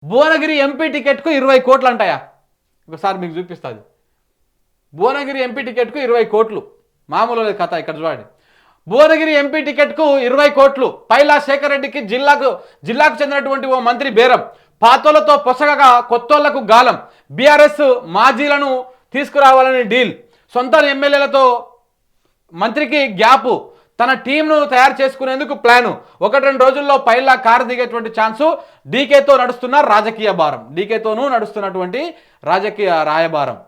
Bhuvanagiri MP టికెట్కు 20 కోట్లు అంటాయా? ఒకసారి మీకు చూపిస్తుంది. భువనగిరి ఎంపీ టికెట్కు 20 కోట్లు, మామూలు కథ. ఇక్కడ చూడండి, భువనగిరి ఎంపీ టికెట్కు 20 కోట్లు. పైలా శేఖర్ రెడ్డికి జిల్లాకు చెందినటువంటి ఓ మంత్రి బేరం. పాతోళ్లతో పొసగగా కొత్తోళ్లకు గాలం. బీఆర్ఎస్ మాజీలను తీసుకురావాలని డీల్. సొంత ఎమ్మెల్యేలతో మంత్రికి గ్యాపు. తన టీంను తయారు చేసుకునేందుకు ప్లాను. 1-2 రోజుల్లో పైలా కారు దిగేటువంటి ఛాన్సు. డీకేతో నడుస్తున్న రాజకీయ భారం. డీకేతోనూ నడుస్తున్నటువంటి రాజకీయ రాయబారం.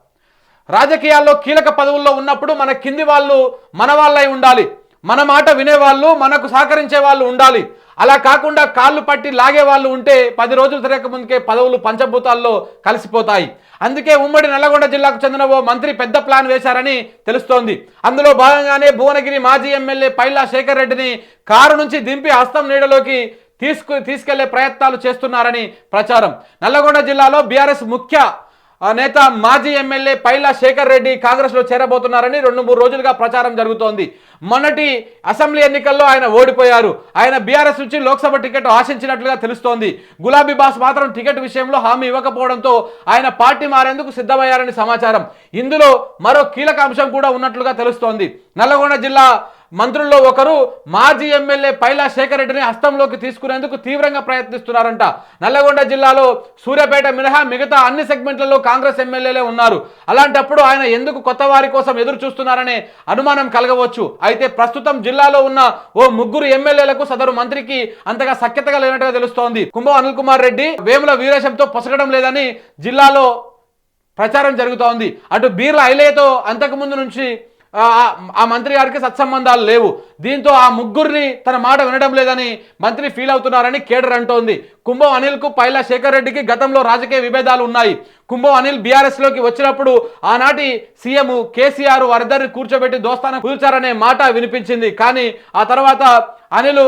రాజకీయాల్లో కీలక పదవుల్లో ఉన్నప్పుడు మన కింది వాళ్ళు మన వాళ్ళై ఉండాలి. మన మాట వినేవాళ్ళు, మనకు సహకరించే వాళ్ళు ఉండాలి. అలా కాకుండా కాళ్ళు పట్టి లాగే వాళ్ళు ఉంటే 10 రోజులు తిరగక ముందుకే పదవులు పంచభూతాల్లో కలిసిపోతాయి. అందుకే ఉమ్మడి నల్లగొండ జిల్లాకు చెందిన ఓ మంత్రి పెద్ద ప్లాన్ వేశారని తెలుస్తోంది. అందులో భాగంగానే భువనగిరి మాజీ ఎమ్మెల్యే పైలా శేఖర్ రెడ్డిని కారు నుంచి దింపి హస్తం నీడలోకి తీసుకెళ్లే ప్రయత్నాలు చేస్తున్నారని ప్రచారం. నల్లగొండ జిల్లాలో బీఆర్ఎస్ ముఖ్య నేత మాజీ ఎమ్మెల్యే పైలా శేఖర్ రెడ్డి కాంగ్రెస్లో చేరబోతున్నారని 2-3 రోజులుగా ప్రచారం జరుగుతోంది. మొన్నటి అసెంబ్లీ ఎన్నికల్లో ఆయన ఓడిపోయారు. ఆయన బీఆర్ఎస్ నుంచి లోక్సభ టికెట్ ఆశించినట్లుగా తెలుస్తోంది. గులాబీ బాస్ మాత్రం టికెట్ విషయంలో హామీ ఇవ్వకపోవడంతో ఆయన పార్టీ మారేందుకు సిద్ధమయ్యారని సమాచారం. ఇందులో మరో కీలక అంశం కూడా ఉన్నట్లుగా తెలుస్తోంది. నల్లగొండ జిల్లా మంత్రుల్లో ఒకరు మాజీ ఎమ్మెల్యే పైలా శేఖర్ రెడ్డిని హస్తంలోకి తీసుకునేందుకు తీవ్రంగా ప్రయత్నిస్తున్నారంట. నల్లగొండ జిల్లాలో సూర్యాపేట మినహా మిగతా అన్ని సెగ్మెంట్లలో కాంగ్రెస్ ఎమ్మెల్యేలే ఉన్నారు. అలాంటప్పుడు ఆయన ఎందుకు కొత్త వారి కోసం ఎదురు చూస్తున్నారనే అనుమానం కలగవచ్చు. అయితే ప్రస్తుతం జిల్లాలో ఉన్న ఓ 3 ఎమ్మెల్యేలకు సదరు మంత్రికి అంతగా సఖ్యతగా లేనట్టుగా తెలుస్తోంది. కుంభం అనిల్ కుమార్ రెడ్డి వేముల వీరేశంతో పొసగడం లేదని జిల్లాలో ప్రచారం జరుగుతోంది. అటు బీర్ల ఐలయ్యతో అంతకుముందు నుంచి ఆ మంత్రి గారికి సత్సంబంధాలు లేవు. దీంతో ఆ 3 తన మాట వినడం లేదని మంత్రి ఫీల్ అవుతున్నారని కేడర్ అంటోంది. కుంభం అనిల్కు పైలా శేఖర్ రెడ్డికి గతంలో రాజకీయ విభేదాలు ఉన్నాయి. కుంభం అనిల్ బీఆర్ఎస్లోకి వచ్చినప్పుడు ఆనాటి సీఎం కేసీఆర్ వారిద్దరిని కూర్చోబెట్టి దోస్తానం కూర్చారనే మాట వినిపించింది. కానీ ఆ తర్వాత అనిల్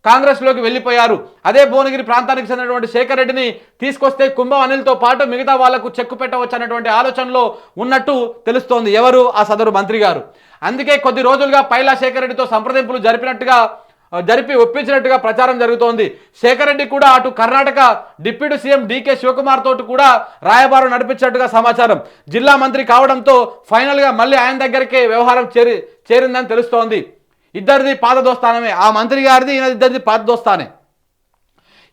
కాంగ్రెస్లోకి వెళ్ళిపోయారు. అదే భువనగిరి ప్రాంతానికి చెందినటువంటి శేఖర్ రెడ్డిని తీసుకొస్తే కుంభం అనిల్తో పాటు మిగతా వాళ్లకు చెక్కు పెట్టవచ్చు అన్నటువంటి ఆలోచనలో ఉన్నట్టు తెలుస్తోంది ఎవరు ఆ సదరు మంత్రి గారు. అందుకే కొద్ది రోజులుగా పైలా శేఖర్ రెడ్డితో సంప్రదింపులు జరిపి ఒప్పించినట్టుగా ప్రచారం జరుగుతోంది. శేఖర్ రెడ్డి కూడా అటు Karnataka deputy CM DK Shivakumar తోటి కూడా రాయబారం నడిపించినట్టుగా సమాచారం. జిల్లా మంత్రి కావడంతో ఫైనల్గా మళ్ళీ ఆయన దగ్గరికే వ్యవహారం చేరిందని తెలుస్తోంది. ఇద్దరిది పాత దోస్తానమే, ఆ మంత్రి గారిది ఈయన ఇద్దరిది పాత దోస్తానే.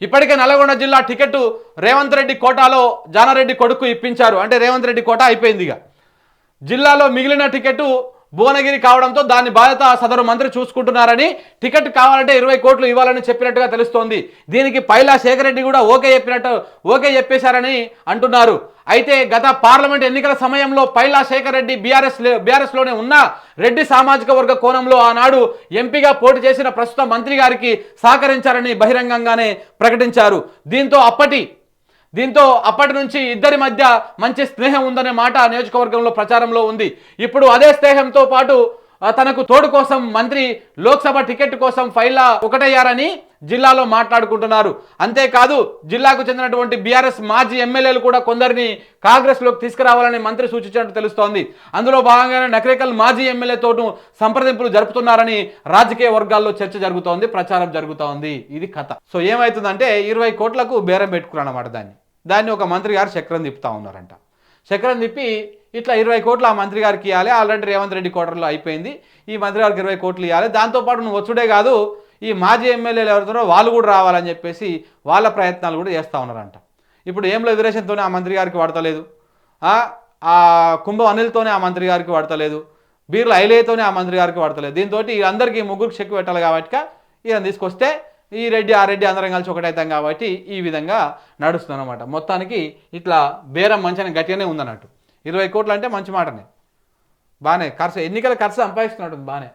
ఇప్పటికే నల్గొండ జిల్లా టికెట్ రేవంత్ రెడ్డి కోటాలో జానారెడ్డి కొడుకు ఇప్పించారు. అంటే రేవంత్ రెడ్డి కోటా అయిపోయింది. ఇక జిల్లాలో మిగిలిన టికెట్ భువనగిరి కావడంతో దాని బాధ్యత సదరు మంత్రి చూసుకుంటున్నారని, టికెట్ కావాలంటే 20 కోట్లు ఇవ్వాలని చెప్పినట్టుగా తెలుస్తోంది. దీనికి పైలా శేఖర్ రెడ్డి కూడా ఓకే చెప్పేశారని అంటున్నారు. అయితే గత పార్లమెంట్ ఎన్నికల సమయంలో పైలా శేఖర్ రెడ్డి బీఆర్ఎస్లోనే ఉన్న రెడ్డి సామాజిక వర్గ కోణంలో ఆనాడు ఎంపీగా పోటీ చేసిన ప్రస్తుత మంత్రి గారికి సహకరించారని బహిరంగంగానే ప్రకటించారు. దీంతో అప్పటి నుంచి ఇద్దరి మధ్య మంచి స్నేహం ఉందనే మాట నియోజకవర్గంలో ప్రచారంలో ఉంది. ఇప్పుడు అదే స్నేహంతో పాటు తనకు తోడు కోసం మంత్రి లోక్సభ టికెట్ కోసం ఫైలా ఒకటయ్యారని జిల్లాలో మాట్లాడుకుంటున్నారు. అంతేకాదు జిల్లాకు చెందినటువంటి బీఆర్ఎస్ మాజీ ఎమ్మెల్యేలు కూడా కొందరిని కాంగ్రెస్లోకి తీసుకురావాలని మంత్రి సూచించినట్టు తెలుస్తోంది. అందులో భాగంగానే నకరేకల్ మాజీ ఎమ్మెల్యేతోనూ సంప్రదింపులు జరుపుతున్నారని రాజకీయ వర్గాల్లో చర్చ జరుగుతోంది, ప్రచారం జరుగుతోంది. ఇది కథ. సో ఏమవుతుందంటే 20 కోట్లకు బేరం పెట్టుకున్నారన్నమాట. దాన్ని ఒక మంత్రి గారు చక్రం తిప్పుతా ఉన్నారంట. చక్రం తిప్పి ఇట్లా 20 కోట్లు ఆ మంత్రి గారికి ఇవ్వాలి. ఆల్రెడీ రేవంత్ రెడ్డి కోటర్లో అయిపోయింది, ఈ మంత్రి గారికి 20 కోట్లు ఇవ్వాలి. దాంతోపాటు నువ్వు వచ్చుడే కాదు, ఈ మాజీ ఎమ్మెల్యేలు ఎవరుతారో వాళ్ళు కూడా రావాలని చెప్పేసి వాళ్ళ ప్రయత్నాలు కూడా చేస్తూ ఉన్నారంట. ఇప్పుడు ఏంలో వీరేశంతోనే ఆ మంత్రి గారికి పడతలేదు, ఆ కుంభం అనిల్తోనే ఆ మంత్రి గారికి పడతలేదు, బీర్ల ఐలేతోనే ఆ మంత్రి గారికి పడతలేదు. దీంతో అందరికీ 3 చెక్కు పెట్టాలి కాబట్టి ఈయన తీసుకొస్తే ఈ రెడ్డి ఆ రెడ్డి అందరం కలిసి ఒకటైతాం కాబట్టి ఈ విధంగా నడుస్తుంది అన్నమాట. మొత్తానికి ఇట్లా బేరం మంచిగా గట్టిగానే ఉందన్నట్టు. 20 కోట్లు అంటే మంచి మాటనే, బాగానే ఖర్చు, ఎన్నికల ఖర్చు సంపాదిస్తున్నట్టు బాగానే.